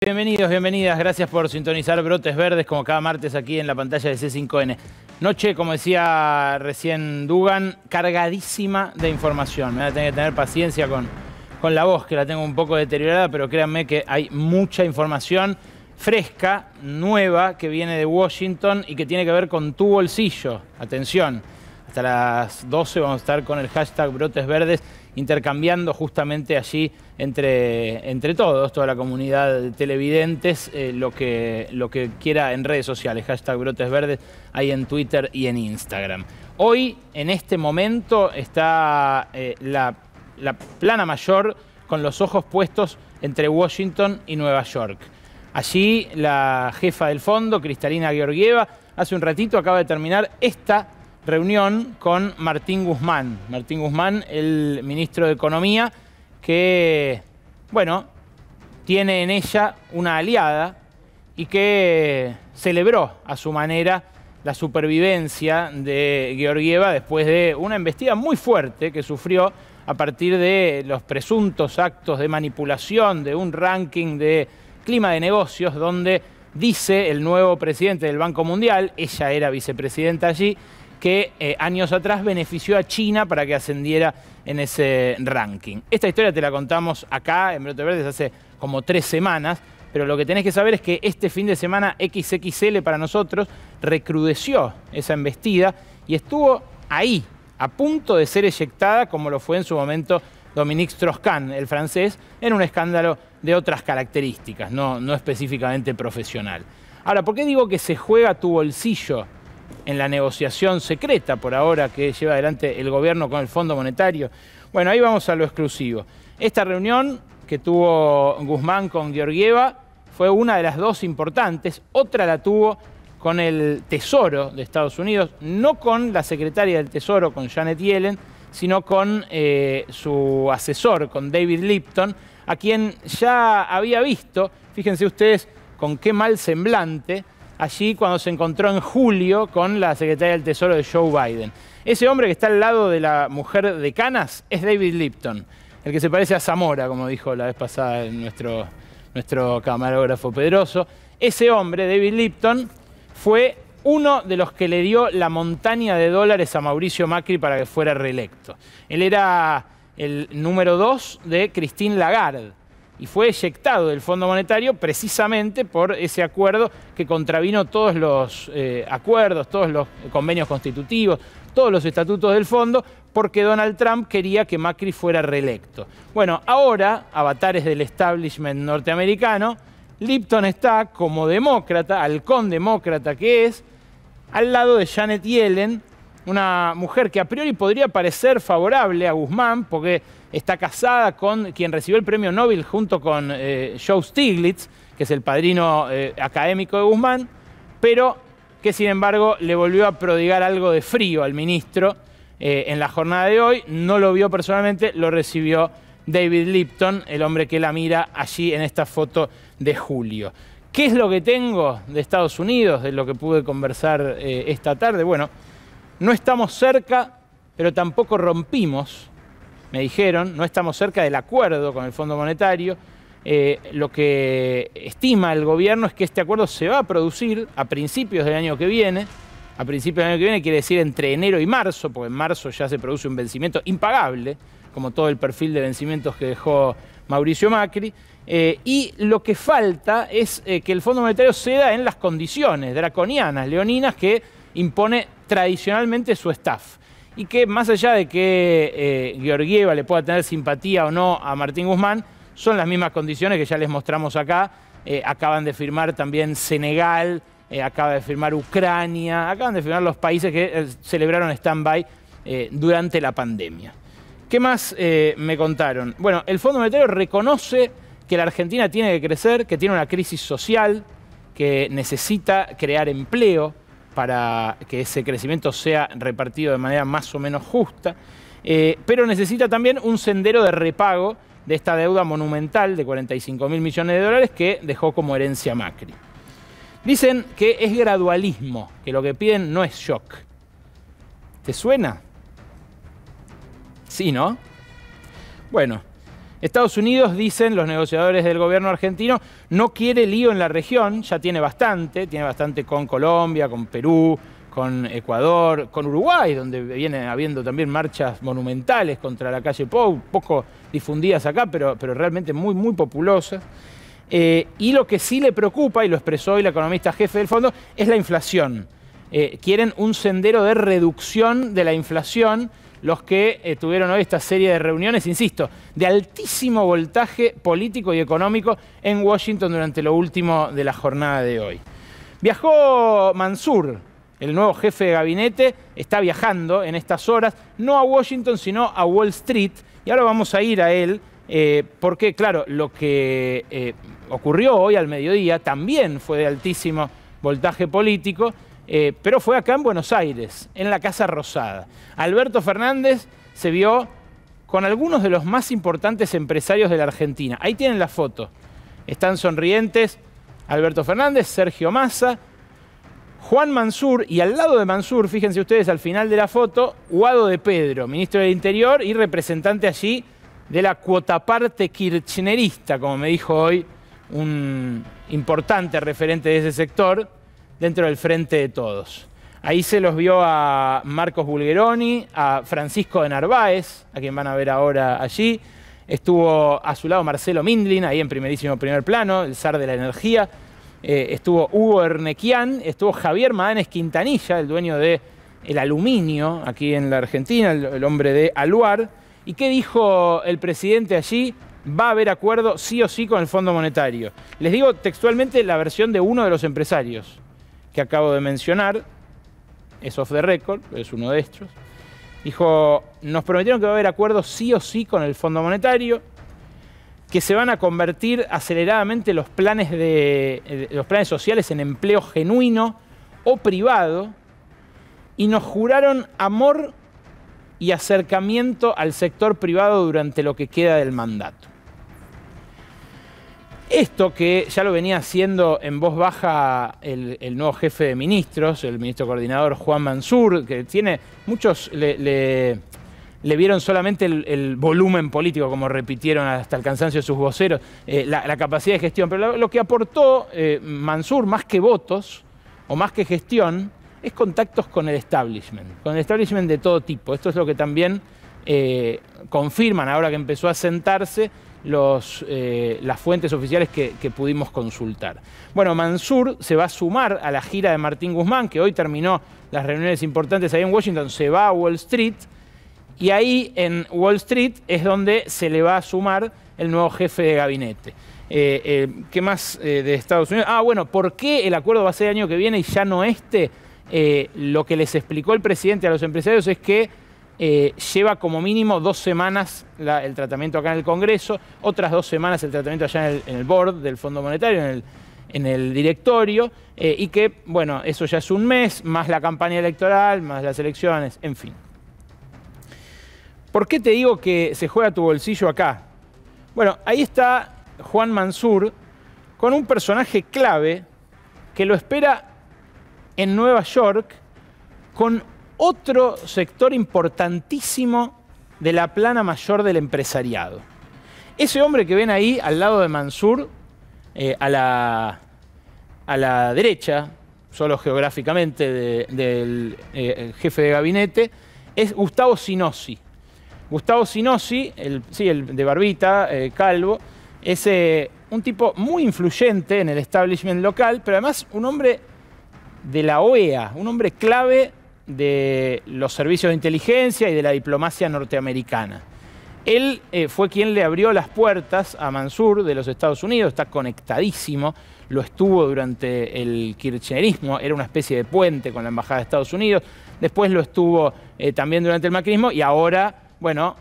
Bienvenidos, bienvenidas. Gracias por sintonizar Brotes Verdes como cada martes aquí en la pantalla de C5N. Noche, como decía recién Dugan, cargadísima de información. Me voy a tener que tener paciencia con la voz, que la tengo un poco deteriorada, pero créanme que hay mucha información fresca, nueva, que viene de Washington y que tiene que ver con tu bolsillo. Atención, hasta las 12 vamos a estar con el hashtag Brotes Verdes, intercambiando justamente allí entre todos, toda la comunidad de televidentes, lo que quiera en redes sociales, hashtag Brotes Verdes, ahí en Twitter y en Instagram. Hoy, en este momento, está la plana mayor con los ojos puestos entre Washington y Nueva York. Allí la jefa del fondo, Kristalina Georgieva, hace un ratito acaba de terminar esta reunión con Martín Guzmán. Martín Guzmán, el ministro de Economía, que, bueno, tiene en ella una aliada y que celebró a su manera la supervivencia de Georgieva después de una embestida muy fuerte que sufrió a partir de los presuntos actos de manipulación de un ranking de clima de negocios donde dice el nuevo presidente del Banco Mundial, ella era vicepresidenta allí, que años atrás benefició a China para que ascendiera en ese ranking. Esta historia te la contamos acá en Brotes Verdes hace como 3 semanas, pero lo que tenés que saber es que este fin de semana XXL para nosotros recrudeció esa embestida y estuvo ahí, a punto de ser eyectada, como lo fue en su momento Dominique Strauss-Kahn, el francés, en un escándalo de otras características, no específicamente profesional. Ahora, ¿por qué digo que se juega tu bolsillo en la negociación secreta por ahora que lleva adelante el gobierno con el Fondo Monetario? Bueno, ahí vamos a lo exclusivo. Esta reunión que tuvo Guzmán con Georgieva fue una de las 2 importantes, otra la tuvo con el Tesoro de Estados Unidos, no con la secretaria del Tesoro, con Janet Yellen, sino con su asesor, con David Lipton, a quien ya había visto, fíjense ustedes con qué mal semblante, allí cuando se encontró en julio con la secretaria del Tesoro de Joe Biden. Ese hombre que está al lado de la mujer de canas es David Lipton, el que se parece a Zamora, como dijo la vez pasada nuestro camarógrafo Pedroso. Ese hombre, David Lipton, fue uno de los que le dio la montaña de dólares a Mauricio Macri para que fuera reelecto. Él era el número 2 de Christine Lagarde y fue eyectado del Fondo Monetario precisamente por ese acuerdo que contravino todos los acuerdos, todos los convenios constitutivos, todos los estatutos del fondo, porque Donald Trump quería que Macri fuera reelecto. Bueno, ahora, avatares del establishment norteamericano, Lipton está como demócrata, halcón demócrata que es, al lado de Janet Yellen, una mujer que a priori podría parecer favorable a Guzmán porque está casada con quien recibió el premio Nobel junto con Joe Stiglitz, que es el padrino académico de Guzmán, pero que sin embargo le volvió a prodigar algo de frío al ministro en la jornada de hoy. No lo vio personalmente, lo recibió David Lipton, el hombre que la mira allí en esta foto de julio. ¿Qué es lo que tengo de Estados Unidos, de lo que pude conversar esta tarde? Bueno, no estamos cerca, pero tampoco rompimos, me dijeron, no estamos cerca del acuerdo con el Fondo Monetario. Lo que estima el gobierno es que este acuerdo se va a producir a principios del año que viene. A principios del año que viene quiere decir entre enero y marzo, porque en marzo ya se produce un vencimiento impagable, como todo el perfil de vencimientos que dejó Mauricio Macri. Y lo que falta es que el Fondo Monetario ceda en las condiciones draconianas, leoninas, que impone tradicionalmente su staff. Y que más allá de que Georgieva le pueda tener simpatía o no a Martín Guzmán, son las mismas condiciones que ya les mostramos acá. Acaban de firmar también Senegal, acaba de firmar Ucrania, acaban de firmar los países que celebraron stand-by durante la pandemia. ¿Qué más me contaron? Bueno, el Fondo Monetario reconoce que la Argentina tiene que crecer, que tiene una crisis social, que necesita crear empleo para que ese crecimiento sea repartido de manera más o menos justa, pero necesita también un sendero de repago de esta deuda monumental de 45.000 millones de dólares que dejó como herencia Macri. Dicen que es gradualismo, que lo que piden no es shock. ¿Te suena? Sí, ¿no? Bueno, Estados Unidos, dicen los negociadores del gobierno argentino, no quiere lío en la región, ya tiene bastante con Colombia, con Perú, con Ecuador, con Uruguay, donde viene habiendo también marchas monumentales contra la calle Pou, poco difundidas acá, pero realmente muy, muy populosas. Y lo que sí le preocupa, y lo expresó hoy la economista jefe del fondo, es la inflación. Quieren un sendero de reducción de la inflación, los que tuvieron hoy esta serie de reuniones, insisto, de altísimo voltaje político y económico en Washington durante lo último de la jornada de hoy. Viajó Mansur, el nuevo jefe de gabinete, está viajando en estas horas, no a Washington, sino a Wall Street, y ahora vamos a ir a él, porque, claro, lo que ocurrió hoy al mediodía también fue de altísimo voltaje político, pero fue acá en Buenos Aires, en la Casa Rosada. Alberto Fernández se vio con algunos de los más importantes empresarios de la Argentina. Ahí tienen la foto. Están sonrientes Alberto Fernández, Sergio Massa, Juan Mansur, y al lado de Mansur, fíjense ustedes al final de la foto, Guado de Pedro, ministro del Interior y representante allí de la cuotaparte kirchnerista, como me dijo hoy un importante referente de ese sector, dentro del Frente de Todos. Ahí se los vio a Marcos Bulgeroni, a Francisco de Narváez, a quien van a ver ahora allí. Estuvo a su lado Marcelo Mindlin, ahí en primer plano, el zar de la energía. Estuvo Hugo Ernequian, estuvo Javier Madanes Quintanilla, el dueño del aluminio aquí en la Argentina, el hombre de Aluar. ¿Y qué dijo el presidente allí? Va a haber acuerdo sí o sí con el Fondo Monetario. Les digo textualmente la versión de uno de los empresarios que acabo de mencionar, es off the record, es uno de estos. Dijo, nos prometieron que va a haber acuerdo sí o sí con el Fondo Monetario, que se van a convertir aceleradamente los planes sociales en empleo genuino o privado, y nos juraron amor y acercamiento al sector privado durante lo que queda del mandato. Esto, que ya lo venía haciendo en voz baja el nuevo jefe de ministros, el ministro coordinador Juan Mansur, que tiene muchos le vieron solamente el volumen político, como repitieron hasta el cansancio de sus voceros, la capacidad de gestión. Pero lo que aportó Mansur, más que votos o más que gestión, es contactos con el establishment de todo tipo. Esto es lo que también confirman ahora que empezó a sentarse las fuentes oficiales que pudimos consultar. Bueno, Mansur se va a sumar a la gira de Martín Guzmán, que hoy terminó las reuniones importantes ahí en Washington, se va a Wall Street, y ahí en Wall Street es donde se le va a sumar el nuevo jefe de gabinete. ¿Qué más de Estados Unidos? Bueno, ¿por qué el acuerdo va a ser el año que viene y ya no este? Lo que les explicó el presidente a los empresarios es que lleva como mínimo 2 semanas el tratamiento acá en el Congreso, otras 2 semanas el tratamiento allá en el board del Fondo Monetario, en el directorio, y que, bueno, eso ya es un mes, más la campaña electoral, más las elecciones, en fin. ¿Por qué te digo que se juega tu bolsillo acá? Bueno, ahí está Juan Mansur con un personaje clave que lo espera en Nueva York con otro sector importantísimo de la plana mayor del empresariado. Ese hombre que ven ahí al lado de Mansur, a la derecha, solo geográficamente del jefe de gabinete, es Gustavo Cinossi. Gustavo Cinossi, el de barbita, calvo, es un tipo muy influyente en el establishment local, pero además un hombre de la OEA, un hombre clave de los servicios de inteligencia y de la diplomacia norteamericana. Él fue quien le abrió las puertas a Mansur de los Estados Unidos, está conectadísimo, lo estuvo durante el kirchnerismo, era una especie de puente con la Embajada de Estados Unidos, después lo estuvo también durante el macrismo y ahora, bueno,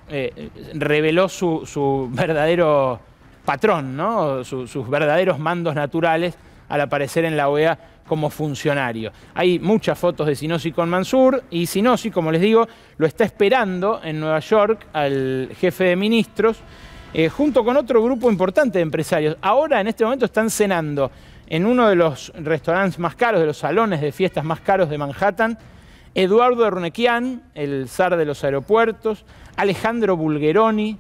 reveló su verdadero patrón, ¿no? Sus verdaderos mandos naturales al aparecer en la OEA como funcionario. Hay muchas fotos de Cinossi con Mansur y Cinossi, como les digo, lo está esperando en Nueva York al jefe de ministros, junto con otro grupo importante de empresarios. Ahora, en este momento, están cenando en uno de los restaurantes más caros, de los salones de fiestas más caros de Manhattan, Eduardo Ernequian, el zar de los aeropuertos, Alejandro Bulgeroni,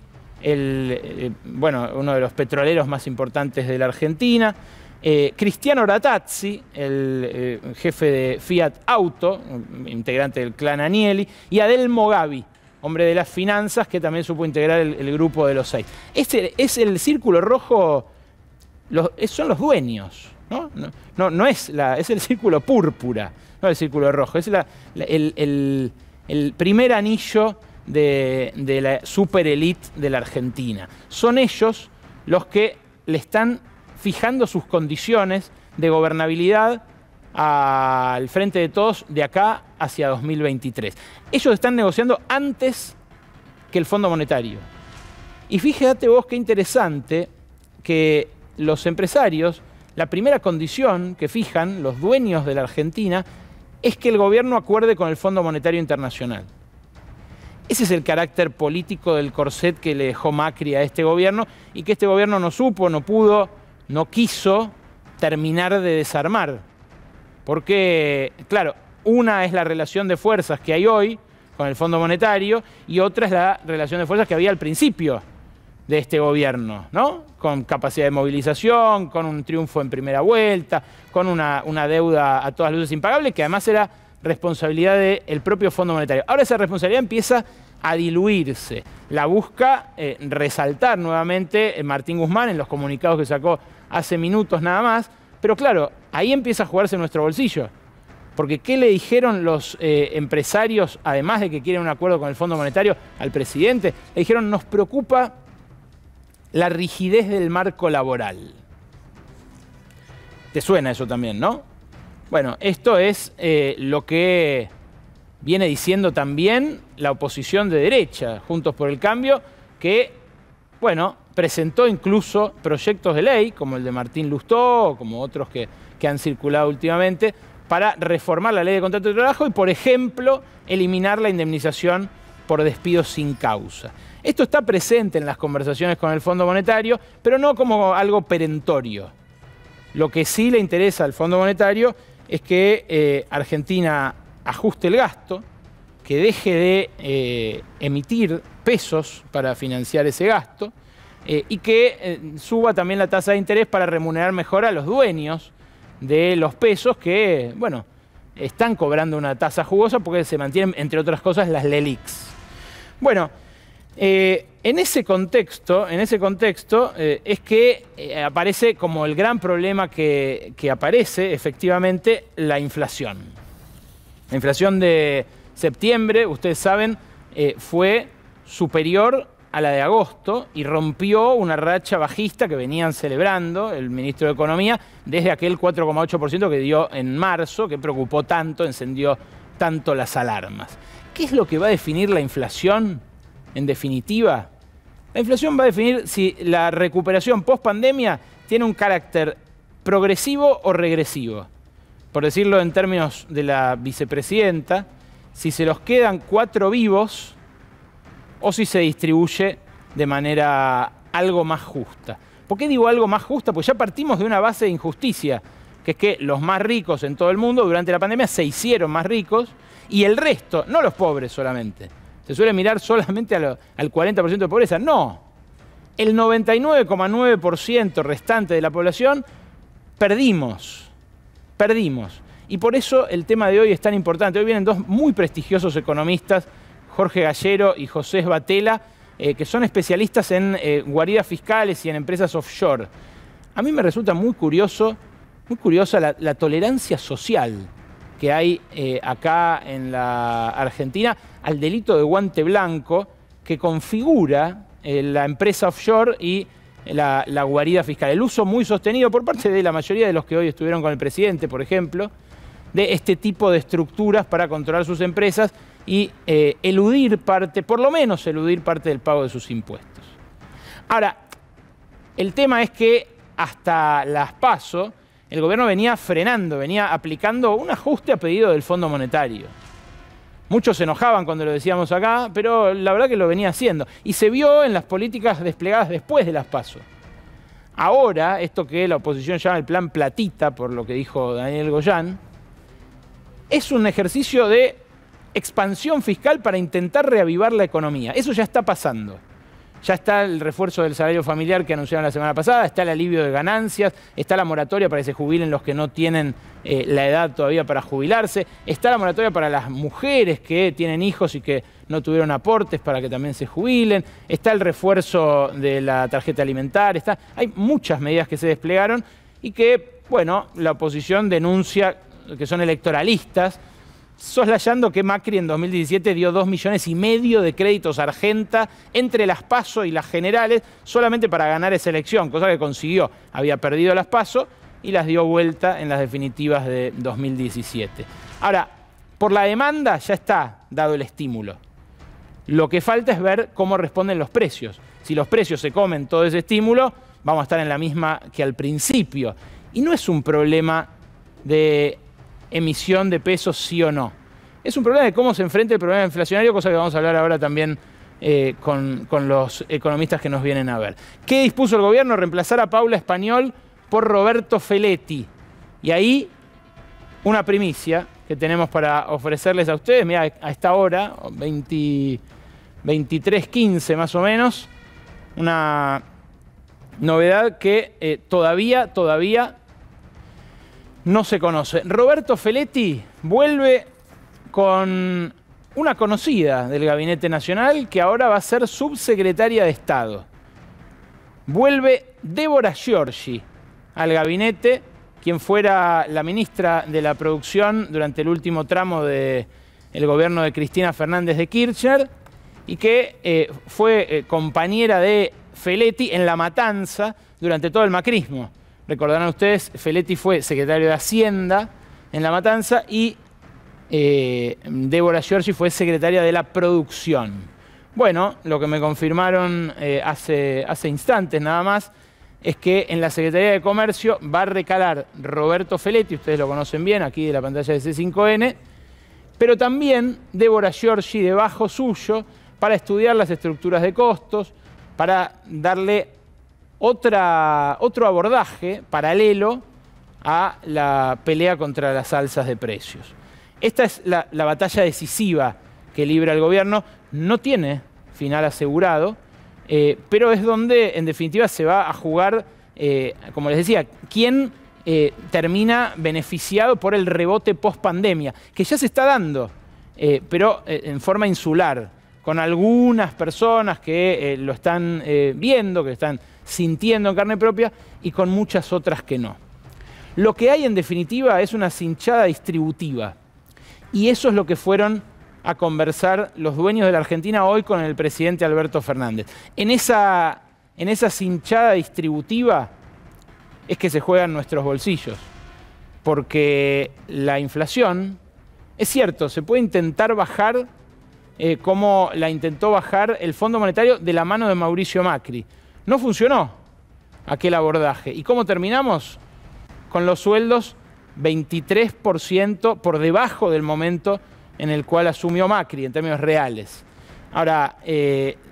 bueno, uno de los petroleros más importantes de la Argentina, Cristiano Rattazzi, el jefe de Fiat Auto, integrante del clan Agnelli, y Adelmo Gavi, hombre de las finanzas, que también supo integrar el grupo de los 6. Este es el círculo rojo, son los dueños, ¿no? No es el círculo púrpura, no el círculo rojo, es el primer anillo de la superélite de la Argentina. Son ellos los que le están fijando sus condiciones de gobernabilidad al frente de todos de acá hacia 2023. Ellos están negociando antes que el Fondo Monetario. Y fíjate vos qué interesante que los empresarios, la primera condición que fijan los dueños de la Argentina es que el gobierno acuerde con el Fondo Monetario Internacional. Ese es el carácter político del corset que le dejó Macri a este gobierno y que este gobierno no supo, no pudo, no quiso terminar de desarmar. Porque, claro, una es la relación de fuerzas que hay hoy con el Fondo Monetario y otra es la relación de fuerzas que había al principio de este gobierno, ¿no? Con capacidad de movilización, con un triunfo en primera vuelta, con una deuda a todas luces impagable, que además era responsabilidad del propio Fondo Monetario. Ahora esa responsabilidad empieza a diluirse. La busca resaltar nuevamente Martín Guzmán en los comunicados que sacó hace minutos nada más, pero claro, ahí empieza a jugarse nuestro bolsillo. Porque ¿qué le dijeron los empresarios, además de que quieren un acuerdo con el Fondo Monetario, al presidente? Le dijeron, nos preocupa la rigidez del marco laboral. ¿Te suena eso también, no? Bueno, esto es lo que viene diciendo también la oposición de derecha, Juntos por el Cambio, que, bueno, presentó incluso proyectos de ley, como el de Martín Lustó, como otros que han circulado últimamente, para reformar la ley de contrato de trabajo y, por ejemplo, eliminar la indemnización por despido sin causa. Esto está presente en las conversaciones con el Fondo Monetario, pero no como algo perentorio. Lo que sí le interesa al Fondo Monetario es que Argentina ajuste el gasto, que deje de emitir pesos para financiar ese gasto y que suba también la tasa de interés para remunerar mejor a los dueños de los pesos que, bueno, están cobrando una tasa jugosa porque se mantienen, entre otras cosas, las LELIQs. Bueno, en ese contexto es que aparece como el gran problema que aparece, efectivamente, la inflación. La inflación de septiembre, ustedes saben, fue superior a la de agosto y rompió una racha bajista que venían celebrando el ministro de Economía desde aquel 4,8% que dio en marzo, que preocupó tanto, encendió tanto las alarmas. ¿Qué es lo que va a definir la inflación? En definitiva, la inflación va a definir si la recuperación post-pandemia tiene un carácter progresivo o regresivo. Por decirlo en términos de la vicepresidenta, si se los quedan 4 vivos o si se distribuye de manera algo más justa. ¿Por qué digo algo más justa? Pues ya partimos de una base de injusticia, que es que los más ricos en todo el mundo durante la pandemia se hicieron más ricos y el resto, no los pobres solamente, se suele mirar solamente al 40% de pobreza. No, el 99,9% restante de la población perdimos. Y por eso el tema de hoy es tan importante. Hoy vienen dos muy prestigiosos economistas, Jorge Gallero y José Sbatella, que son especialistas en guaridas fiscales y en empresas offshore. A mí me resulta muy curiosa la tolerancia social que hay acá en la Argentina al delito de guante blanco que configura la empresa offshore y la guarida fiscal. El uso muy sostenido por parte de la mayoría de los que hoy estuvieron con el presidente, por ejemplo, de este tipo de estructuras para controlar sus empresas y eludir parte, por lo menos eludir parte del pago de sus impuestos. Ahora, el tema es que hasta las PASO, el gobierno venía frenando, venía aplicando un ajuste a pedido del Fondo Monetario. Muchos se enojaban cuando lo decíamos acá, pero la verdad que lo venía haciendo. Y se vio en las políticas desplegadas después de las PASO. Ahora, esto que la oposición llama el plan platita, por lo que dijo Daniel Goyán, es un ejercicio de expansión fiscal para intentar reavivar la economía. Eso ya está pasando. Ya está el refuerzo del salario familiar que anunciaron la semana pasada, está el alivio de ganancias, está la moratoria para que se jubilen los que no tienen la edad todavía para jubilarse, está la moratoria para las mujeres que tienen hijos y que no tuvieron aportes para que también se jubilen, está el refuerzo de la tarjeta alimentaria, hay muchas medidas que se desplegaron y que, bueno, la oposición denuncia que son electoralistas, soslayando que Macri en 2017 dio 2,5 millones de créditos Argenta entre las PASO y las generales solamente para ganar esa elección, cosa que consiguió. Había perdido las PASO y las dio vuelta en las definitivas de 2017. Ahora, por la demanda ya está dado el estímulo. Lo que falta es ver cómo responden los precios. Si los precios se comen todo ese estímulo, vamos a estar en la misma que al principio. Y no es un problema de emisión de pesos sí o no. Es un problema de cómo se enfrenta el problema inflacionario, cosa que vamos a hablar ahora también con los economistas que nos vienen a ver. ¿Qué dispuso el gobierno? Reemplazar a Paula Español por Roberto Feletti. Y ahí una primicia que tenemos para ofrecerles a ustedes. Mirá, a esta hora, 23:15 más o menos, una novedad que todavía no se conoce. Roberto Feletti vuelve con una conocida del Gabinete Nacional que ahora va a ser subsecretaria de Estado. Vuelve Débora Giorgi al gabinete, quien fuera la ministra de la Producción durante el último tramo del gobierno de Cristina Fernández de Kirchner y que fue compañera de Feletti en La Matanza durante todo el macrismo. Recordarán ustedes, Feletti fue secretario de Hacienda en La Matanza y Débora Giorgi fue secretaria de la Producción. Bueno, lo que me confirmaron hace instantes nada más es que en la Secretaría de Comercio va a recalar Roberto Feletti, ustedes lo conocen bien, aquí de la pantalla de C5N, pero también Débora Giorgi debajo suyo para estudiar las estructuras de costos, para darle otro abordaje paralelo a la pelea contra las alzas de precios. Esta es la batalla decisiva que libra el gobierno. No tiene final asegurado, pero es donde en definitiva se va a jugar, como les decía, quién termina beneficiado por el rebote post-pandemia, que ya se está dando, pero en forma insular, con algunas personas que lo están viendo, que están sintiendo en carne propia, y con muchas otras que no. Lo que hay en definitiva es una cinchada distributiva, y eso es lo que fueron a conversar los dueños de la Argentina hoy con el presidente Alberto Fernández. En esa cinchada distributiva es que se juegan nuestros bolsillos, porque la inflación, es cierto, se puede intentar bajar como la intentó bajar el Fondo Monetario de la mano de Mauricio Macri. No funcionó aquel abordaje. ¿Y cómo terminamos? Con los sueldos 23% por debajo del momento en el cual asumió Macri, en términos reales. Ahora,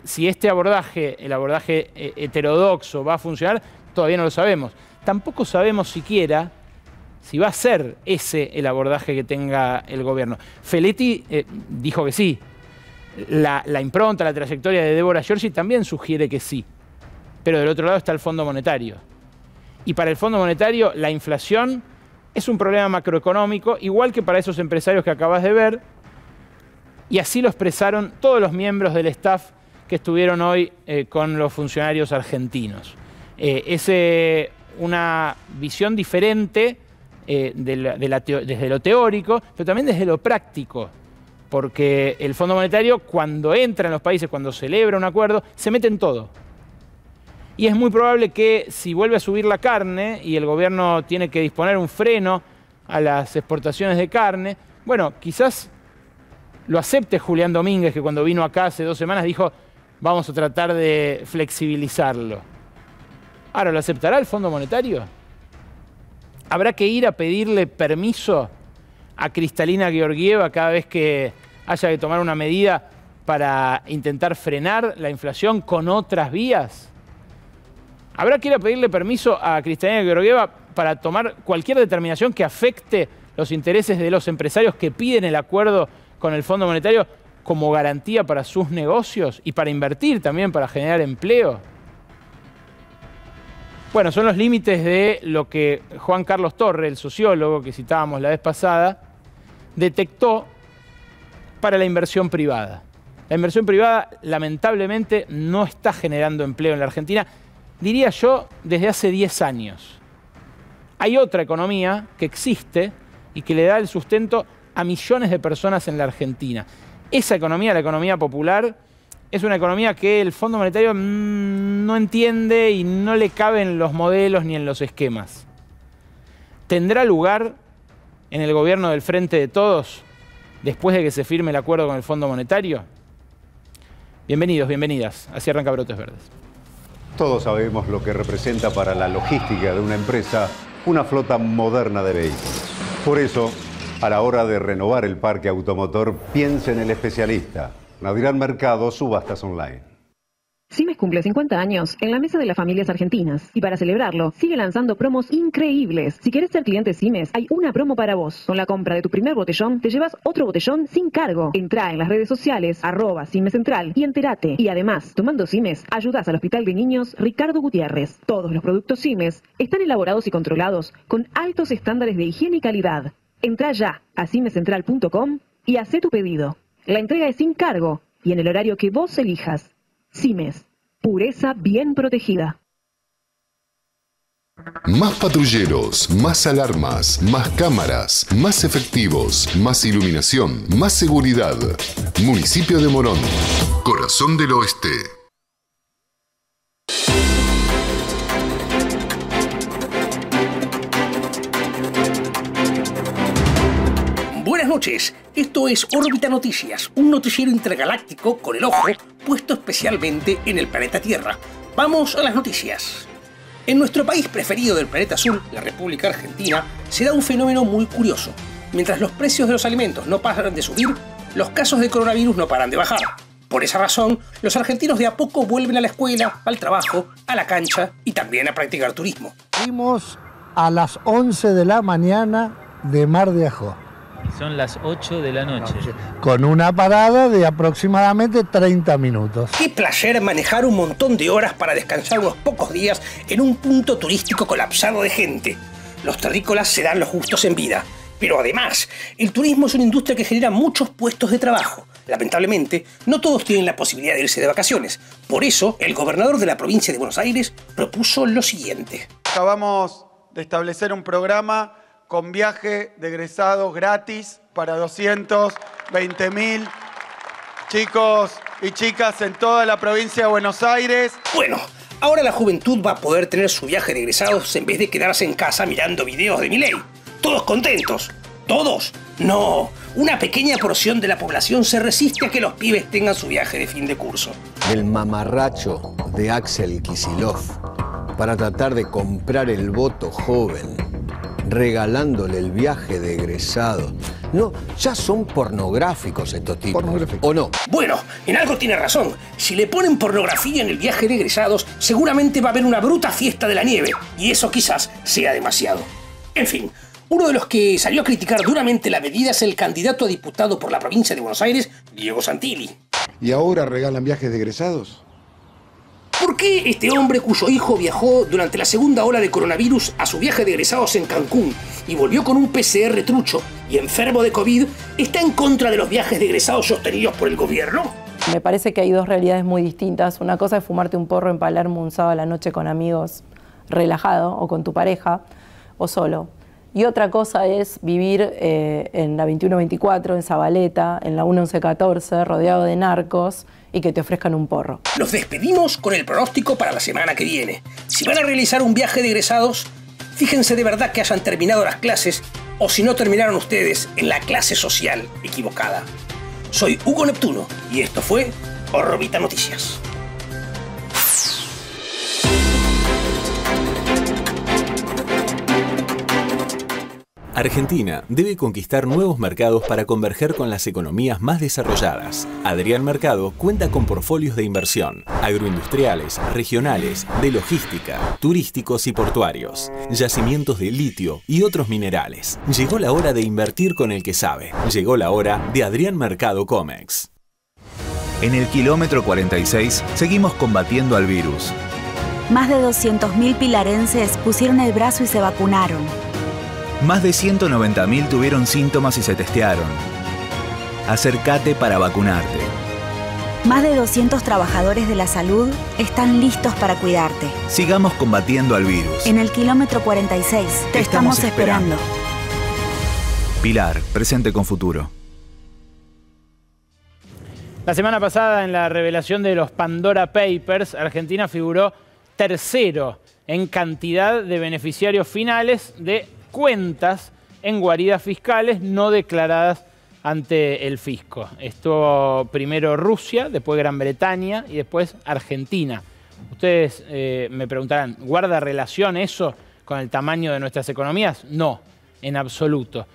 si este abordaje, el abordaje heterodoxo, va a funcionar, todavía no lo sabemos. Tampoco sabemos siquiera si va a ser ese el abordaje que tenga el gobierno. Feletti dijo que sí. La impronta, la trayectoria de Débora Giorgi también sugiere que sí. Pero del otro lado está el Fondo Monetario. Y para el Fondo Monetario la inflación es un problema macroeconómico, igual que para esos empresarios que acabas de ver, y así lo expresaron todos los miembros del staff que estuvieron hoy con los funcionarios argentinos. Es una visión diferente desde lo teórico, pero también desde lo práctico, porque el Fondo Monetario, cuando entra en los países, cuando celebra un acuerdo, se mete en todo. Y es muy probable que si vuelve a subir la carne y el gobierno tiene que disponer un freno a las exportaciones de carne, bueno, quizás lo acepte Julián Domínguez, que cuando vino acá hace 2 semanas dijo, vamos a tratar de flexibilizarlo. Ahora, ¿lo aceptará el Fondo Monetario? ¿Habrá que ir a pedirle permiso a Kristalina Georgieva cada vez que haya que tomar una medida para intentar frenar la inflación con otras vías? ¿Habrá que ir a pedirle permiso a Kristalina Georgieva para tomar cualquier determinación que afecte los intereses de los empresarios que piden el acuerdo con el Fondo Monetario como garantía para sus negocios y para invertir también, para generar empleo? Bueno, son los límites de lo que Juan Carlos Torre, el sociólogo que citábamos la vez pasada, detectó para la inversión privada. La inversión privada, lamentablemente, no está generando empleo en la Argentina, diría yo, desde hace 10 años. Hay otra economía que existe y que le da el sustento a millones de personas en la Argentina. Esa economía, la economía popular, es una economía que el Fondo Monetario no entiende y no le cabe en los modelos ni en los esquemas. ¿Tendrá lugar en el gobierno del Frente de Todos después de que se firme el acuerdo con el Fondo Monetario? Bienvenidos, bienvenidas. Así arranca Brotes Verdes. Todos sabemos lo que representa para la logística de una empresa una flota moderna de vehículos. Por eso, a la hora de renovar el parque automotor, piense en el especialista. Adrián Mercado, Subastas Online. Siemens cumple 50 años en la mesa de las familias argentinas y para celebrarlo sigue lanzando promos increíbles. Si quieres ser cliente Siemens, hay una promo para vos. Con la compra de tu primer botellón, te llevas otro botellón sin cargo. Entrá en las redes sociales, @Siemens Central y entérate. Y además, tomando Siemens, ayudás al Hospital de Niños Ricardo Gutiérrez. Todos los productos Siemens están elaborados y controlados con altos estándares de higiene y calidad. Entrá ya a siemenscentral.com y hacé tu pedido. La entrega es sin cargo y en el horario que vos elijas. Siemens, pureza bien protegida. Más patrulleros, más alarmas, más cámaras, más efectivos, más iluminación, más seguridad. Municipio de Morón, corazón del oeste. Buenas noches, esto es Órbita Noticias, un noticiero intergaláctico con el ojo puesto especialmente en el planeta Tierra. Vamos a las noticias. En nuestro país preferido del planeta azul, la República Argentina, se da un fenómeno muy curioso. Mientras los precios de los alimentos no paran de subir, los casos de coronavirus no paran de bajar. Por esa razón, los argentinos de a poco vuelven a la escuela, al trabajo, a la cancha y también a practicar turismo. Salimos a las 11 de la mañana de Mar de Ajó. Son las 8 de la noche. Con una parada de aproximadamente 30 minutos. Qué placer manejar un montón de horas para descansar unos pocos días en un punto turístico colapsado de gente. Los terrícolas se dan los gustos en vida. Pero además, el turismo es una industria que genera muchos puestos de trabajo. Lamentablemente, no todos tienen la posibilidad de irse de vacaciones. Por eso, el gobernador de la provincia de Buenos Aires propuso lo siguiente. Acabamos de establecer un programa con viaje de egresados gratis para 220.000 chicos y chicas en toda la provincia de Buenos Aires. Bueno, ahora la juventud va a poder tener su viaje de egresados en vez de quedarse en casa mirando videos de Milei. ¿Todos contentos? ¿Todos? No, una pequeña porción de la población se resiste a que los pibes tengan su viaje de fin de curso. El mamarracho de Axel Kicillof para tratar de comprar el voto joven, regalándole el viaje de egresado. No, ya son pornográficos estos tipos. ¿O no? Bueno, en algo tiene razón. Si le ponen pornografía en el viaje de egresados, seguramente va a haber una bruta fiesta de la nieve. Y eso quizás sea demasiado. En fin, uno de los que salió a criticar duramente la medida es el candidato a diputado por la provincia de Buenos Aires, Diego Santilli. ¿Y ahora regalan viajes de egresados? ¿Por qué este hombre cuyo hijo viajó durante la segunda ola de coronavirus a su viaje de egresados en Cancún y volvió con un PCR trucho y enfermo de COVID, está en contra de los viajes de egresados sostenidos por el gobierno? Me parece que hay dos realidades muy distintas. Una cosa es fumarte un porro en Palermo un sábado a la noche con amigos, relajado, o con tu pareja, o solo. Y otra cosa es vivir en la 2124, en Zabaleta, en la 1114, rodeado de narcos y que te ofrezcan un porro. Los despedimos con el pronóstico para la semana que viene. Si van a realizar un viaje de egresados, fíjense de verdad que hayan terminado las clases o si no terminaron ustedes en la clase social equivocada. Soy Hugo Neptuno y esto fue Órbita Noticias. Argentina debe conquistar nuevos mercados para converger con las economías más desarrolladas. Adrián Mercado cuenta con portfolios de inversión, agroindustriales, regionales, de logística, turísticos y portuarios, yacimientos de litio y otros minerales. Llegó la hora de invertir con el que sabe. Llegó la hora de Adrián Mercado Comex. En el kilómetro 46 seguimos combatiendo al virus. Más de 200.000 pilarenses pusieron el brazo y se vacunaron. Más de 190.000 tuvieron síntomas y se testearon. Acércate para vacunarte. Más de 200 trabajadores de la salud están listos para cuidarte. Sigamos combatiendo al virus. En el kilómetro 46 te estamos esperando. Pilar, presente con futuro. La semana pasada, en la revelación de los Pandora Papers, Argentina figuró tercero en cantidad de beneficiarios finales de cuentas en guaridas fiscales no declaradas ante el fisco. Estuvo primero Rusia, después Gran Bretaña y después Argentina. Ustedes me preguntarán, ¿guarda relación eso con el tamaño de nuestras economías? No, en absoluto.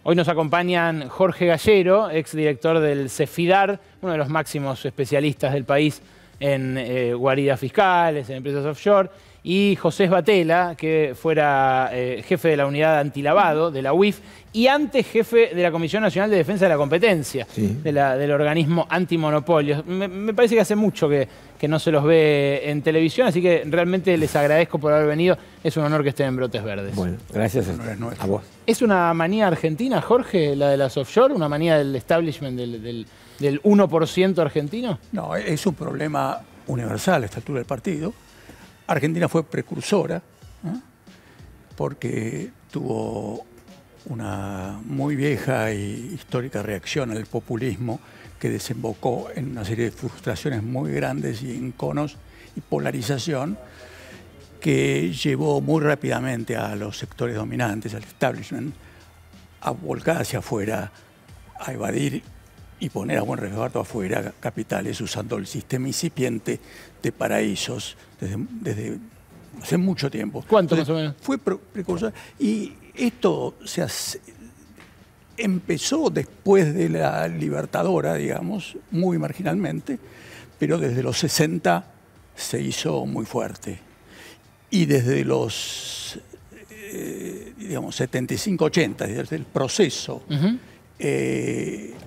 Hoy nos acompañan Jorge Gallero, exdirector del CEFIDAR, uno de los máximos especialistas del país en guaridas fiscales, en empresas offshore, y José Sbatella, que fuera jefe de la unidad antilavado de la UIF y antes jefe de la Comisión Nacional de Defensa de la Competencia, del organismo antimonopolios. Me parece que hace mucho que no se los ve en televisión, así que realmente les agradezco por haber venido. Es un honor que estén en Brotes Verdes. Bueno, gracias a vos. ¿Es una manía argentina, Jorge, la de las offshore? ¿Una manía del establishment del 1% argentino? No, es un problema universal a esta altura del partido. Argentina fue precursora, porque tuvo una muy vieja y histórica reacción al populismo que desembocó en una serie de frustraciones muy grandes y enconos y polarización que llevó muy rápidamente a los sectores dominantes, al establishment, a volcar hacia afuera, a evadir y poner a buen resguardo afuera capitales usando el sistema incipiente de paraísos desde hace mucho tiempo. ¿Cuánto más o menos? Fue precursor. Y esto empezó después de la Libertadora, digamos, muy marginalmente, pero desde los 60 se hizo muy fuerte. Y desde los 75-80, desde el proceso,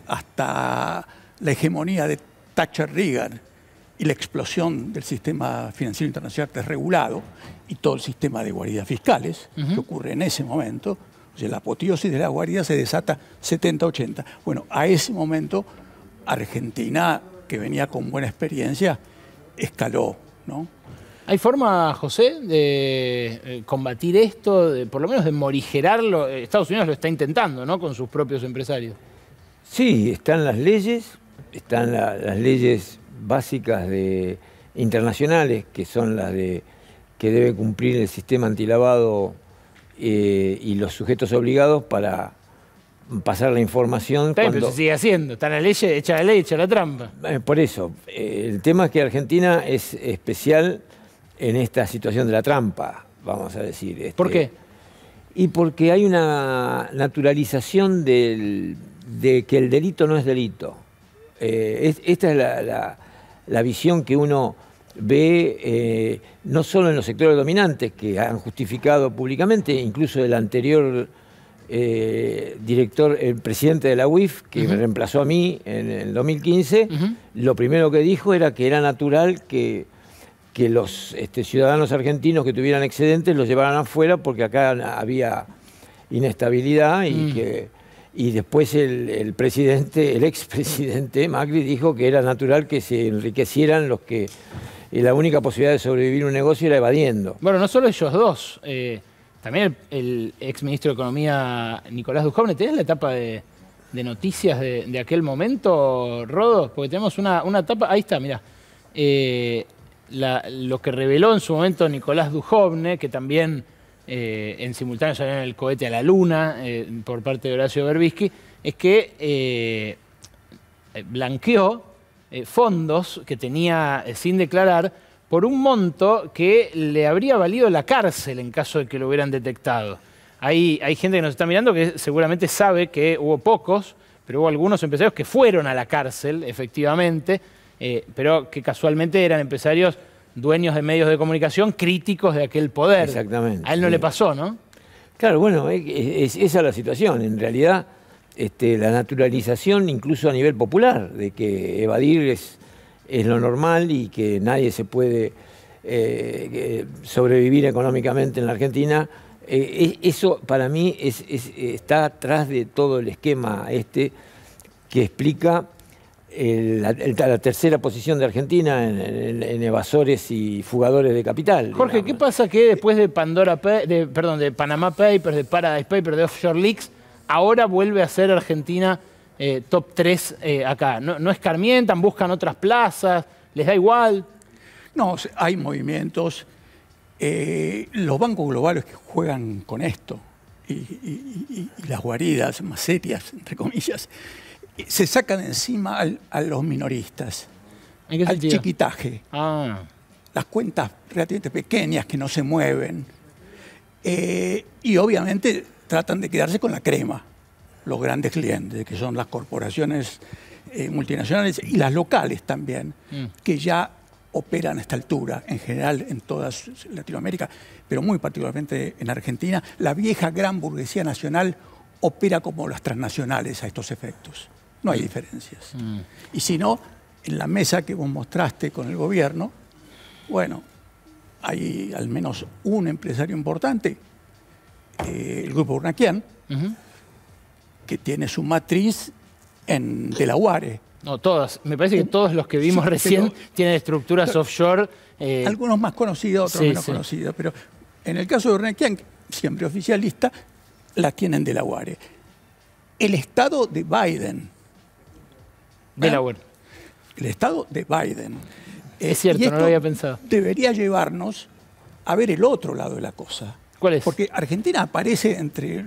hasta la hegemonía de Thatcher-Reagan y la explosión del sistema financiero internacional desregulado y todo el sistema de guaridas fiscales que ocurre en ese momento, o sea, la apoteosis de la guarida se desata 70-80. Bueno, a ese momento Argentina, que venía con buena experiencia, escaló, ¿no? ¿Hay forma, José, de combatir esto, por lo menos de morigerarlo? Estados Unidos lo está intentando, ¿no?, con sus propios empresarios. Sí, están las leyes, están las leyes básicas internacionales, que son las que debe cumplir el sistema antilavado y los sujetos obligados para pasar la información. Pero se sigue haciendo, está la ley, echa la ley, echa la trampa. Por eso, el tema es que Argentina es especial en esta situación de la trampa, vamos a decir. ¿Por qué? Y porque hay una naturalización de que el delito no es delito. Esta es la visión que uno ve no solo en los sectores dominantes, que han justificado públicamente, incluso el anterior director, el presidente de la UIF, que me reemplazó a mí en el 2015, lo primero que dijo era que era natural que los ciudadanos argentinos que tuvieran excedentes los llevaran afuera porque acá había inestabilidad y después el expresidente Macri dijo que era natural que se enriquecieran los que la única posibilidad de sobrevivir un negocio era evadiendo. Bueno, no solo ellos dos, también el exministro de Economía Nicolás Dujovne. ¿Tenés la etapa de noticias de aquel momento, Rodo? Porque tenemos una etapa, ahí está, mirá. Lo que reveló en su momento Nicolás Dujovne, que también en simultáneo salió en el cohete a la luna por parte de Horacio Berbisky, es que blanqueó fondos que tenía sin declarar por un monto que le habría valido la cárcel en caso de que lo hubieran detectado. Hay gente que nos está mirando que seguramente sabe que hubo pocos, pero hubo algunos empresarios que fueron a la cárcel, efectivamente, pero que casualmente eran empresarios dueños de medios de comunicación críticos de aquel poder. Exactamente. A él no le pasó, ¿no? Claro, bueno, esa es la situación. En realidad, la naturalización incluso a nivel popular, de que evadir es lo normal y que nadie se puede sobrevivir económicamente en la Argentina. Eso para mí está atrás de todo el esquema que explica la tercera posición de Argentina en evasores y fugadores de capital. Jorge, digamos. ¿Qué pasa que después de de Panama Papers, de Paradise Papers, de Offshore Leaks, ahora vuelve a ser Argentina top 3 acá? ¿No escarmientan, buscan otras plazas, les da igual? No, hay movimientos. Los bancos globales que juegan con esto y las guaridas más serias, entre comillas, se sacan encima a los minoristas, ¿En qué al sentido? chiquitaje, las cuentas relativamente pequeñas que no se mueven, y obviamente tratan de quedarse con la crema, los grandes clientes, que son las corporaciones multinacionales y las locales también, que ya operan a esta altura, en general en toda Latinoamérica, pero muy particularmente en Argentina. La vieja gran burguesía nacional opera como las transnacionales a estos efectos. No hay diferencias. Y si no, en la mesa que vos mostraste con el gobierno, bueno, hay al menos un empresario importante, el Grupo Urnaquian, que tiene su matriz en Delaware. No, todas. Me parece que todos los que vimos recién tienen estructuras offshore. Algunos más conocidos, otros menos conocidos. Pero en el caso de Urnaquian, siempre oficialista, la tienen Delaware. El estado de Biden. Delaware. El estado de Biden. Es cierto, no lo había pensado. Debería llevarnos a ver el otro lado de la cosa. ¿Cuál es? Porque Argentina aparece entre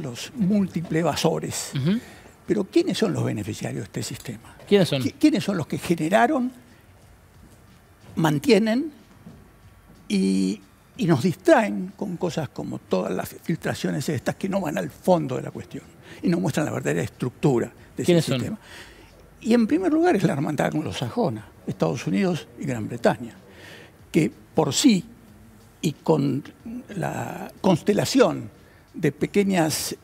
los múltiples evasores. Pero ¿quiénes son los beneficiarios de este sistema? ¿Quiénes son? ¿Quiénes son los que generaron, mantienen y nos distraen con cosas como todas las filtraciones estas que no van al fondo de la cuestión y no muestran la verdadera estructura de ese sistema? Y en primer lugar es la hermandad anglosajona, Estados Unidos y Gran Bretaña, que por sí y con la constelación de pequeñas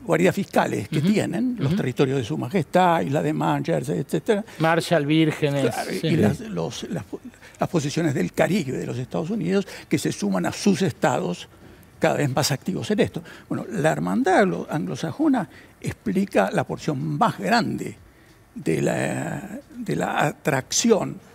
guaridas fiscales que tienen, los territorios de Su Majestad, Isla de Man, Jersey, etc. Marshall, Vírgenes. Claro, y las posiciones del Caribe de los Estados Unidos que se suman a sus estados cada vez más activos en esto. Bueno, la hermandad anglosajona explica la porción más grande de la atracción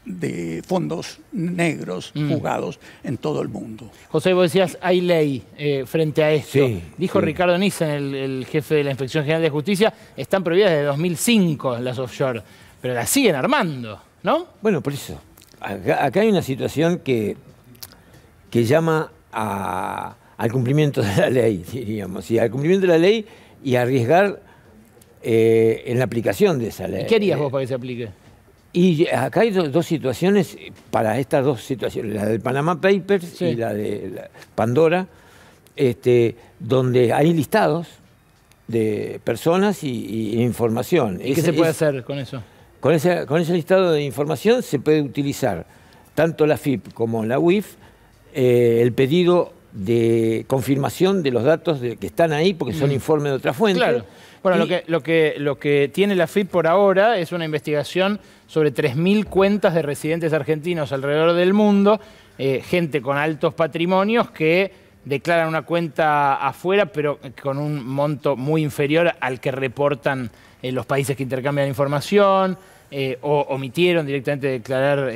de fondos negros fugados en todo el mundo. José, vos decías, hay ley frente a esto. Sí, Dijo Ricardo Nissen, el jefe de la Inspección General de Justicia, están prohibidas desde 2005 las offshore, pero las siguen armando, ¿no? Bueno, por eso. Acá hay una situación que llama al cumplimiento de la ley, diríamos, al cumplimiento de la ley y arriesgar en la aplicación de esa ley. ¿Y qué harías vos para que se aplique? Y acá hay dos situaciones para estas dos situaciones, la del Panama Papers y la de Pandora, donde hay listados de personas y información. ¿Y qué se puede hacer con eso? Con ese listado de información se puede utilizar tanto la FIP como la UIF el pedido de confirmación de los datos que están ahí, porque son informes de otra fuente. Claro. Bueno, lo que tiene la FIP por ahora es una investigación sobre 3.000 cuentas de residentes argentinos alrededor del mundo, gente con altos patrimonios que declaran una cuenta afuera, pero con un monto muy inferior al que reportan los países que intercambian información, o omitieron directamente declarar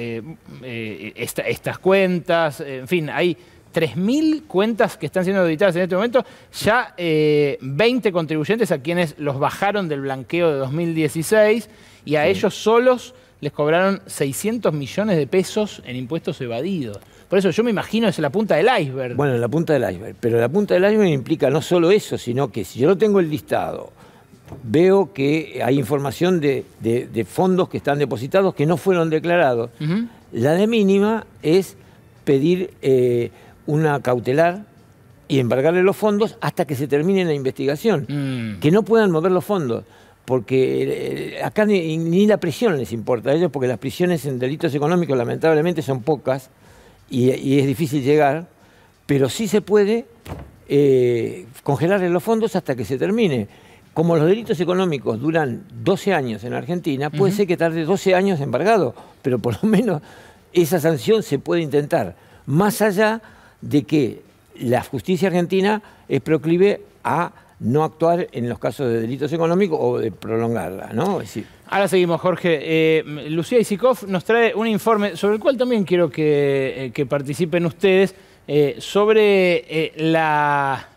estas cuentas. En fin, hay 3.000 cuentas que están siendo auditadas en este momento, ya 20 contribuyentes a quienes los bajaron del blanqueo de 2016 y a ellos solos les cobraron 600 millones de pesos en impuestos evadidos. Por eso yo me imagino es la punta del iceberg. Bueno, la punta del iceberg. Pero la punta del iceberg implica no solo eso, sino que si yo no tengo el listado, veo que hay información de fondos que están depositados que no fueron declarados. La de mínima es pedir una cautelar y embargarle los fondos hasta que se termine la investigación. Que no puedan mover los fondos, porque acá ni la prisión les importa a ellos, porque las prisiones en delitos económicos lamentablemente son pocas y es difícil llegar, pero sí se puede congelarle los fondos hasta que se termine. Como los delitos económicos duran 12 años en Argentina, puede ser que tarde 12 años embargado, pero por lo menos esa sanción se puede intentar, más allá de que la justicia argentina es proclive a no actuar en los casos de delitos económicos o de prolongarla, ¿no? Es decir, ahora seguimos, Jorge. Lucía Isikoff nos trae un informe sobre el cual también quiero que participen ustedes, sobre la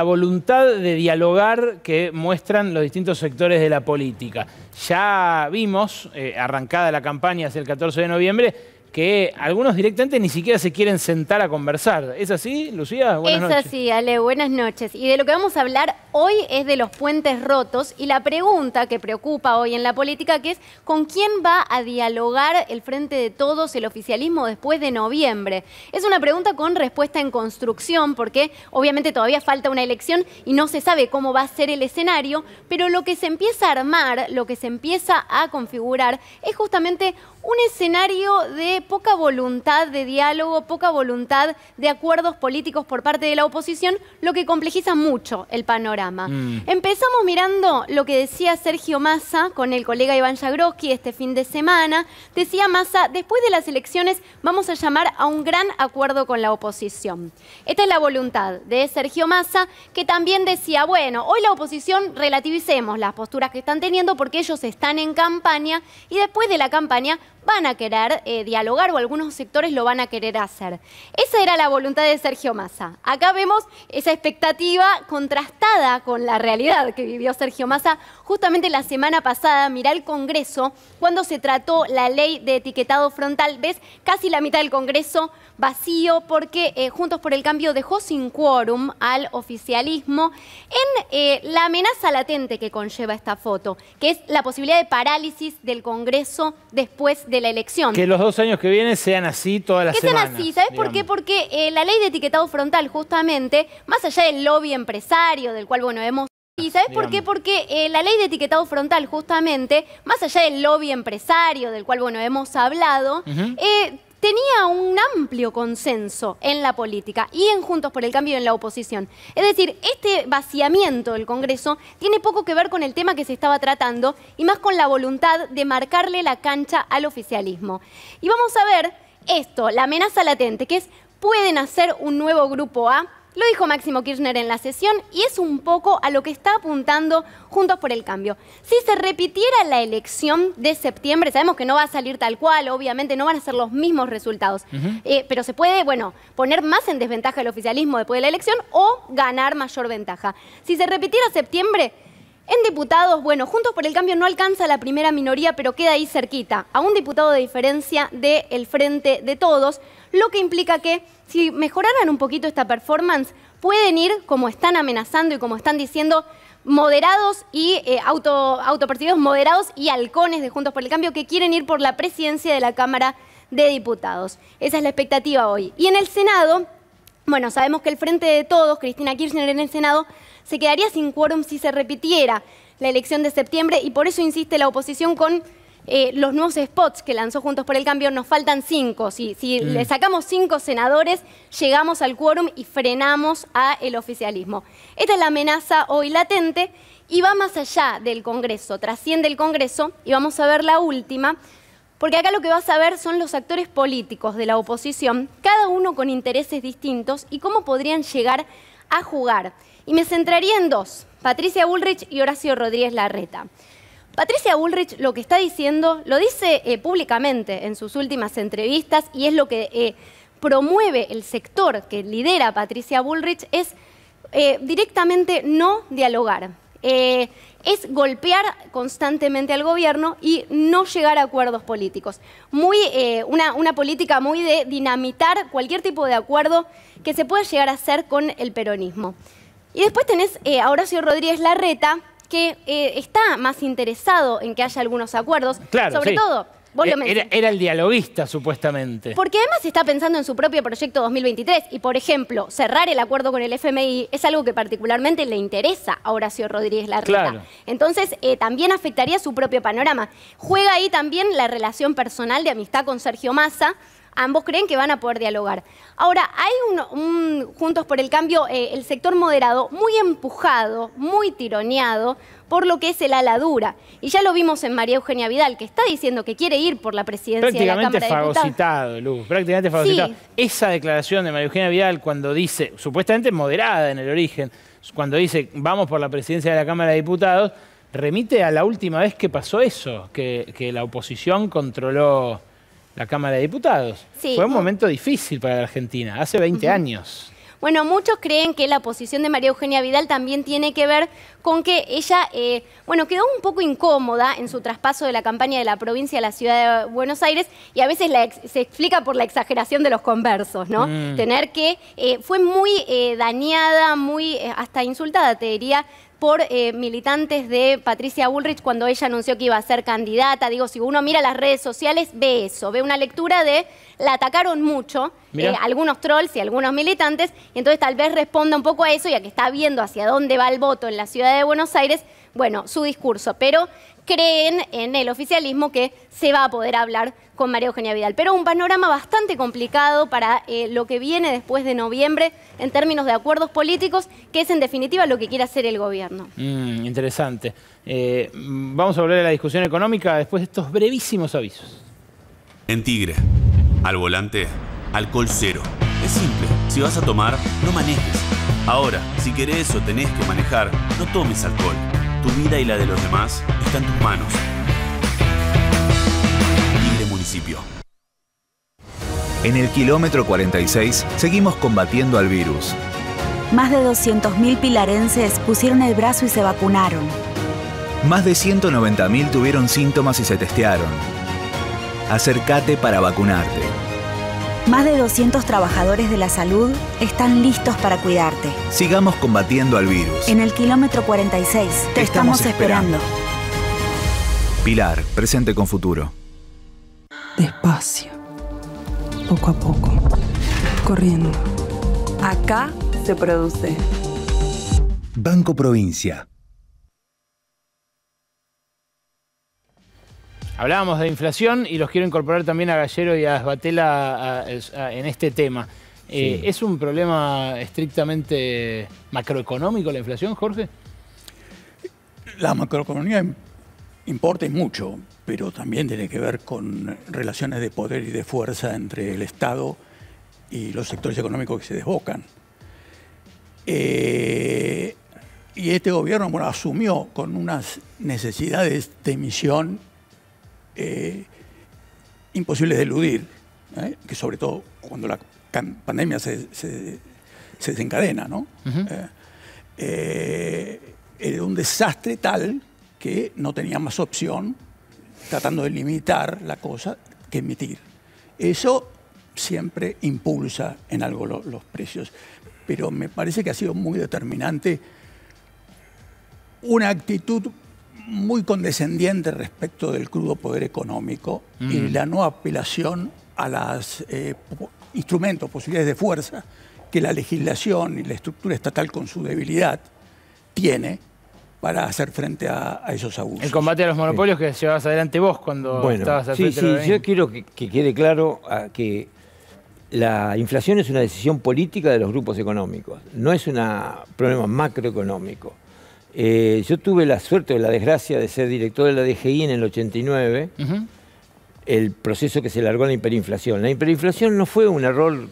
voluntad de dialogar que muestran los distintos sectores de la política. Ya vimos, arrancada la campaña hacia el 14 de noviembre, que algunos directamente ni siquiera se quieren sentar a conversar. ¿Es así, Lucía? Buenas noches. Es así, Ale, buenas noches. Y de lo que vamos a hablar hoy es de los puentes rotos y la pregunta que preocupa hoy en la política, que es ¿con quién va a dialogar el Frente de Todos, el oficialismo, después de noviembre? Es una pregunta con respuesta en construcción, porque obviamente todavía falta una elección y no se sabe cómo va a ser el escenario, pero lo que se empieza a armar, lo que se empieza a configurar, es justamente un escenario de poca voluntad de diálogo, poca voluntad de acuerdos políticos por parte de la oposición, lo que complejiza mucho el panorama. Empezamos mirando lo que decía Sergio Massa con el colega Iván Jagroski este fin de semana. Decía Massa, después de las elecciones vamos a llamar a un gran acuerdo con la oposición. Esta es la voluntad de Sergio Massa, que también decía, bueno, hoy la oposición relativicemos las posturas que están teniendo porque ellos están en campaña y después de la campaña van a querer dialogar o algunos sectores lo van a querer hacer. Esa era la voluntad de Sergio Massa. Acá vemos esa expectativa contrastada con la realidad que vivió Sergio Massa justamente la semana pasada. Mirá el Congreso, cuando se trató la ley de etiquetado frontal, ves casi la mitad del Congreso vacío porque Juntos por el Cambio dejó sin quórum al oficialismo en la amenaza latente que conlleva esta foto, que es la posibilidad de parálisis del Congreso después de la elección. Que los 2 años que vienen sean así todas las semanas. Que sean así, ¿sabes por qué? Porque la ley de etiquetado frontal, justamente, más allá del lobby empresario, del cual, bueno, hemos... ¿Y sabes por qué? Porque la ley de etiquetado frontal, justamente, más allá del lobby empresario, del cual, bueno, hemos hablado, tenía un amplio consenso en la política y en Juntos por el Cambio y en la oposición. Es decir, este vaciamiento del Congreso tiene poco que ver con el tema que se estaba tratando y más con la voluntad de marcarle la cancha al oficialismo. Y vamos a ver esto, la amenaza latente, que es, pueden hacer un nuevo grupo A. Lo dijo Máximo Kirchner en la sesión y es un poco a lo que está apuntando Juntos por el Cambio. Si se repitiera la elección de septiembre, sabemos que no va a salir tal cual, obviamente no van a ser los mismos resultados, pero se puede, bueno, poner más en desventaja el oficialismo después de la elección o ganar mayor ventaja. Si se repitiera septiembre, en diputados, bueno, Juntos por el Cambio no alcanza la primera minoría, pero queda ahí cerquita, a un diputado de diferencia del Frente de Todos, lo que implica que si mejoraran un poquito esta performance, pueden ir, como están amenazando y como están diciendo, moderados y autopercibidos moderados y halcones de Juntos por el Cambio que quieren ir por la presidencia de la Cámara de Diputados. Esa es la expectativa hoy. Y en el Senado, bueno, sabemos que el Frente de Todos, Cristina Kirchner en el Senado, se quedaría sin quórum si se repitiera la elección de septiembre y por eso insiste la oposición con los nuevos spots que lanzó Juntos por el Cambio. Nos faltan 5. Si le sacamos 5 senadores, llegamos al quórum y frenamos al oficialismo. Esta es la amenaza hoy latente y va más allá del Congreso, trasciende el Congreso y vamos a ver la última, porque acá lo que vas a ver son los actores políticos de la oposición, cada uno con intereses distintos y cómo podrían llegar a jugar. Y me centraría en 2, Patricia Bullrich y Horacio Rodríguez Larreta. Patricia Bullrich lo que está diciendo, lo dice públicamente en sus últimas entrevistas y es lo que promueve el sector que lidera Patricia Bullrich, es directamente no dialogar. Es golpear constantemente al gobierno y no llegar a acuerdos políticos. Una política muy de dinamitar cualquier tipo de acuerdo que se pueda llegar a hacer con el peronismo. Y después tenés a Horacio Rodríguez Larreta, que está más interesado en que haya algunos acuerdos. Claro, sobre todo, vos lo mencionás. Era el dialoguista, supuestamente. Porque además está pensando en su propio proyecto 2023. Y, por ejemplo, cerrar el acuerdo con el FMI es algo que particularmente le interesa a Horacio Rodríguez Larreta. Claro. Entonces, también afectaría su propio panorama. Juega ahí también la relación personal de amistad con Sergio Massa, ambos creen que van a poder dialogar. Ahora, hay un Juntos por el Cambio, el sector moderado, muy empujado, muy tironeado por lo que es el ala dura. Y ya lo vimos en María Eugenia Vidal, que está diciendo que quiere ir por la presidencia de la Cámara de Diputados. Fagocitado, Luz, prácticamente fagocitado. Sí. Esa declaración de María Eugenia Vidal cuando dice, supuestamente moderada en el origen, cuando dice vamos por la presidencia de la Cámara de Diputados, remite a la última vez que pasó eso, que la oposición controló la Cámara de Diputados. Sí. Fue un momento difícil para la Argentina, hace 20 años. Bueno, muchos creen que la posición de María Eugenia Vidal también tiene que ver con que ella, quedó un poco incómoda en su traspaso de la campaña de la provincia a la ciudad de Buenos Aires y a veces se explica por la exageración de los conversos, ¿no? Tener que, fue muy dañada, muy hasta insultada, te diría, por militantes de Patricia Bullrich cuando ella anunció que iba a ser candidata. Digo, si uno mira las redes sociales, ve eso, ve una lectura de la atacaron mucho, algunos trolls y algunos militantes, y entonces tal vez responda un poco a eso, ya que está viendo hacia dónde va el voto en la ciudad de Buenos Aires, bueno, su discurso, pero creen en el oficialismo que se va a poder hablar con María Eugenia Vidal. Pero un panorama bastante complicado para lo que viene después de noviembre en términos de acuerdos políticos, que es en definitiva lo que quiere hacer el gobierno. Interesante. Vamos a volver a la discusión económica después de estos brevísimos avisos. En Tigre, al volante, alcohol cero. Es simple, si vas a tomar, no manejes. Ahora, si querés o tenés que manejar, no tomes alcohol. Tu vida y la de los demás está en tus manos. Tigre Municipio. En el kilómetro 46 seguimos combatiendo al virus. Más de 200.000 pilarenses pusieron el brazo y se vacunaron. Más de 190.000 tuvieron síntomas y se testearon. Acércate para vacunarte. Más de 200 trabajadores de la salud están listos para cuidarte. Sigamos combatiendo al virus. En el kilómetro 46 te estamos esperando. Pilar, presente con futuro. Despacio. Poco a poco. Corriendo. Acá se produce. Banco Provincia. Hablábamos de inflación y los quiero incorporar también a Gallero y a Sbatella en este tema. Sí. ¿Es un problema estrictamente macroeconómico la inflación, Jorge? La macroeconomía importa mucho, pero también tiene que ver con relaciones de poder y de fuerza entre el Estado y los sectores económicos que se desbocan. Y este gobierno asumió con unas necesidades de emisión imposibles de eludir, que sobre todo cuando la pandemia se desencadena, ¿no? Era un desastre tal que no tenía más opción, tratando de limitar la cosa, que emitir. Eso siempre impulsa en algo los precios, pero me parece que ha sido muy determinante una actitud muy condescendiente respecto del crudo poder económico y la no apelación a los instrumentos, posibilidades de fuerza que la legislación y la estructura estatal con su debilidad tiene para hacer frente a esos abusos. El combate a los monopolios que llevabas adelante vos cuando estabas al frente de la yo quiero que quede claro que la inflación es una decisión política de los grupos económicos, no es un problema macroeconómico. Yo tuve la suerte o la desgracia de ser director de la DGI en el 89, el proceso que se largó en la hiperinflación. La hiperinflación no fue un error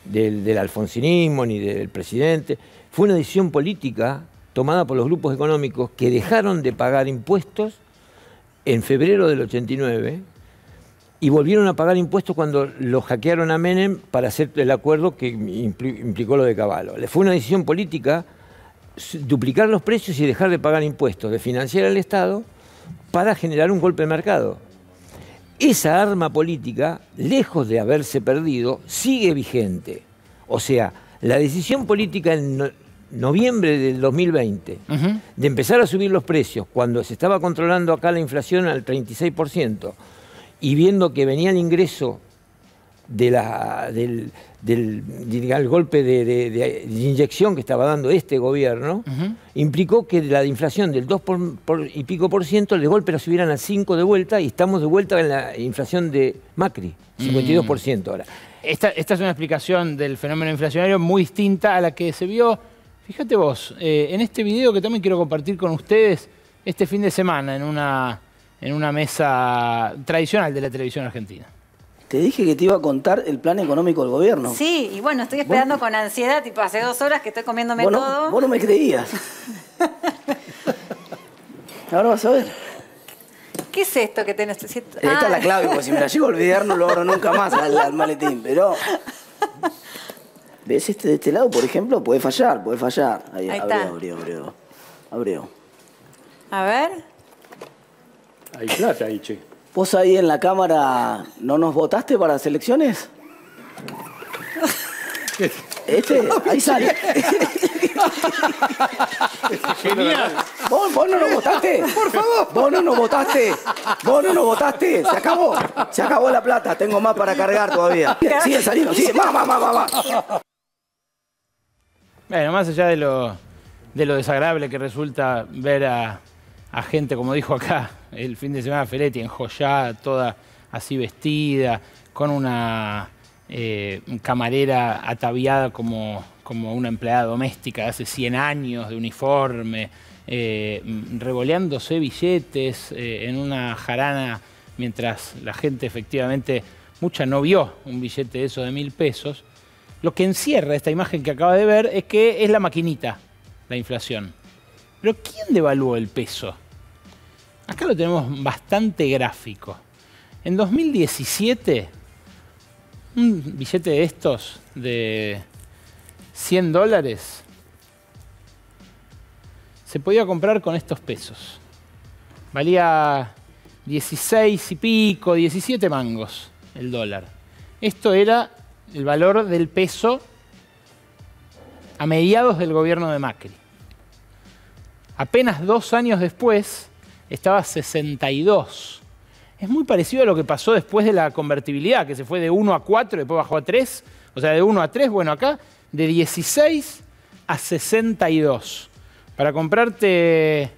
del alfonsinismo ni del presidente, fue una decisión política tomada por los grupos económicos que dejaron de pagar impuestos en febrero del 89 y volvieron a pagar impuestos cuando lo hackearon a Menem para hacer el acuerdo que implicó lo de Cavallo. Fue una decisión política duplicar los precios y dejar de pagar impuestos, de financiar al Estado para generar un golpe de mercado. Esa arma política, lejos de haberse perdido, sigue vigente. O sea, la decisión política en noviembre del 2020 de empezar a subir los precios cuando se estaba controlando acá la inflación al 36% y viendo que venía el ingreso del golpe de inyección que estaba dando este gobierno, implicó que la inflación del 2 y pico por ciento de golpe la subieran al 5 de vuelta, y estamos de vuelta en la inflación de Macri, 52% ahora. Esta es una explicación del fenómeno inflacionario muy distinta a la que se vio, fíjate vos, en este video que también quiero compartir con ustedes este fin de semana en una mesa tradicional de la televisión argentina. Te dije que te iba a contar el plan económico del gobierno. Sí, y bueno, estoy esperando con ansiedad, tipo hace 2 horas que estoy comiéndome todo. Vos no me creías. Ahora vas a ver. ¿Qué es esto que tenés? Esta es la clave, porque si me la llego a olvidar no lo abro nunca más al maletín, pero... ¿Ves de este lado, por ejemplo? Puede fallar. Ahí está. Abrió. A ver. Hay plata ahí, che. ¿Vos ahí en la cámara no nos votaste para las elecciones? Ahí sale. Genial. ¿Vos no nos votaste? Por favor. Vos no nos votaste. Se acabó la plata. Tengo más para cargar todavía. Sigue saliendo, sigue. Va. Bueno, más allá de lo desagradable que resulta ver a gente, como dijo acá el fin de semana Feletti, enjollada, toda así vestida, con una camarera ataviada como una empleada doméstica de hace 100 años, de uniforme, revoleándose billetes en una jarana, mientras la gente efectivamente, mucha no vio un billete de esos de 1000 pesos. Lo que encierra esta imagen que acaba de ver es que es la maquinita, la inflación. Pero ¿quién devaluó el peso? Acá lo tenemos bastante gráfico. En 2017, un billete de estos de $100 se podía comprar con estos pesos. Valía 16 y pico, 17 mangos el dólar. Esto era el valor del peso a mediados del gobierno de Macri. Apenas 2 años después estaba 62. Es muy parecido a lo que pasó después de la convertibilidad, que se fue de 1 a 4, después bajó a 3. O sea, de 1 a 3, bueno, acá de 16 a 62. Para comprarte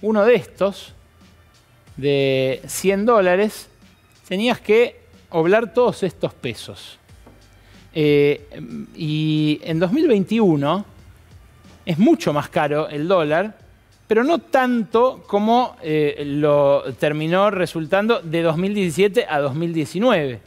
uno de estos, de $100, tenías que oblar todos estos pesos. Y en 2021 es mucho más caro el dólar, pero no tanto como lo terminó resultando de 2017 a 2019.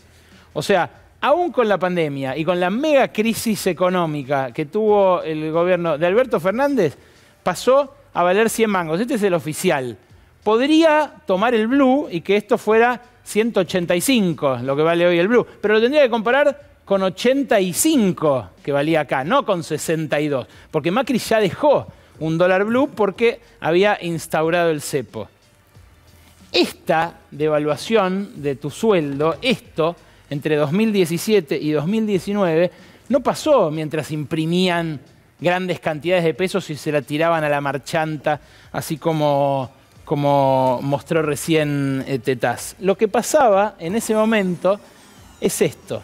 O sea, aún con la pandemia y con la mega crisis económica que tuvo el gobierno de Alberto Fernández, pasó a valer 100 mangos. Este es el oficial. Podría tomar el blue y que esto fuera 185, lo que vale hoy el blue, pero lo tendría que comparar con 85 que valía acá, no con 62, porque Macri ya dejó un dólar blue porque había instaurado el cepo. Esta devaluación de tu sueldo, esto, entre 2017 y 2019, no pasó mientras imprimían grandes cantidades de pesos y se la tiraban a la marchanta, así como mostró recién Tetaz. Lo que pasaba en ese momento es esto.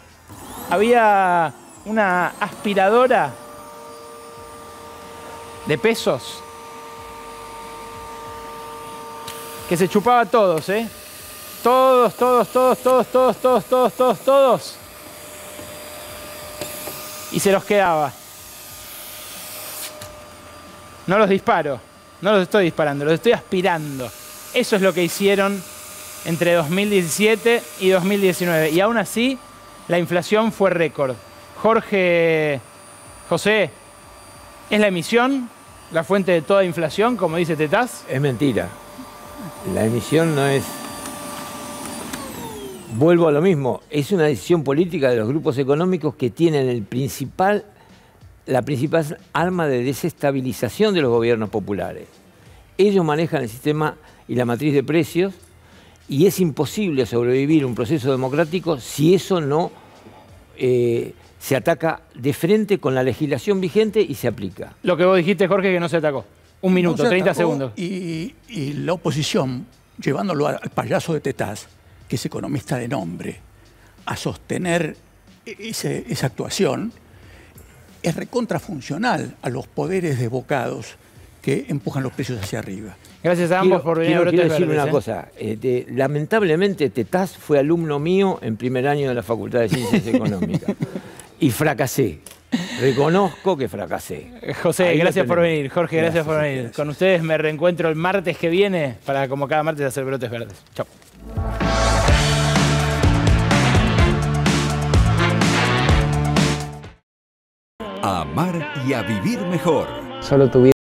Había una aspiradora de pesos que se chupaba a todos, ¿eh? Todos. Y se los quedaba. No los disparo, no los estoy disparando, los estoy aspirando. Eso es lo que hicieron entre 2017 y 2019. Y aún así, la inflación fue récord. José, ¿es la emisión la fuente de toda inflación, como dice Tetaz? Es mentira. La emisión no es... Vuelvo a lo mismo. Es una decisión política de los grupos económicos que tienen la principal arma de desestabilización de los gobiernos populares. Ellos manejan el sistema y la matriz de precios, y es imposible sobrevivir un proceso democrático si eso no se ataca de frente con la legislación vigente y se aplica. Lo que vos dijiste, Jorge, que no se atacó. 1 minuto, no 30 segundos. Y la oposición, llevándolo al payaso de Tetaz, que es economista de nombre, a sostener esa actuación es recontrafuncional a los poderes desbocados que empujan los precios hacia arriba. Gracias a ambos por venir a Brotes Quiero decirle Verdes, una cosa. Lamentablemente, Tetaz fue alumno mío en primer año de la Facultad de Ciencias Económicas. Y fracasé. Reconozco que fracasé. José, Ahí gracias lo por tenemos. venir. Jorge, gracias por venir. Con ustedes me reencuentro el martes que viene para, como cada martes, hacer Brotes Verdes. Chao. A amar y a vivir mejor. Solo tu vida.